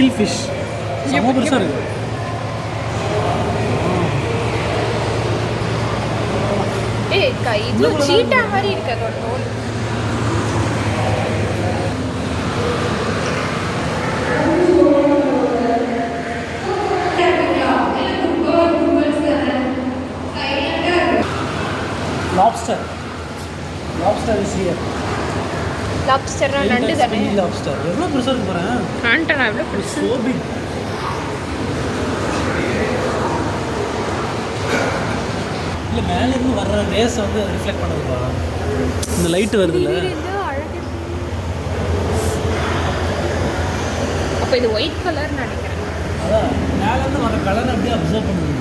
Eel fish செம்ம பெருசாக இருக்குது. இது சீட்டா மாதிரி இருக்கு அதோட தோல். Lobster is here. லாப்ஸ்டர்னா நண்டு தானே? லாப்ஸ்டர் எவ்வளோ பெருசாக இருக்கு பாருங்க. ஆண்டனா எவ்வளோ பெருசு. So big. இல்லை மேலேருந்து வர்ற ரேஸ் வந்து ரிஃப்ளெக்ட் பண்ணுதுப்பா. இந்த லைட்டு வருதுல்ல. அப்போ இது ஒயிட் கலர் நினைக்கிறேன். அதான் மேலேருந்து வர கலர் அப்படியே அப்சர்வ் பண்ணுது.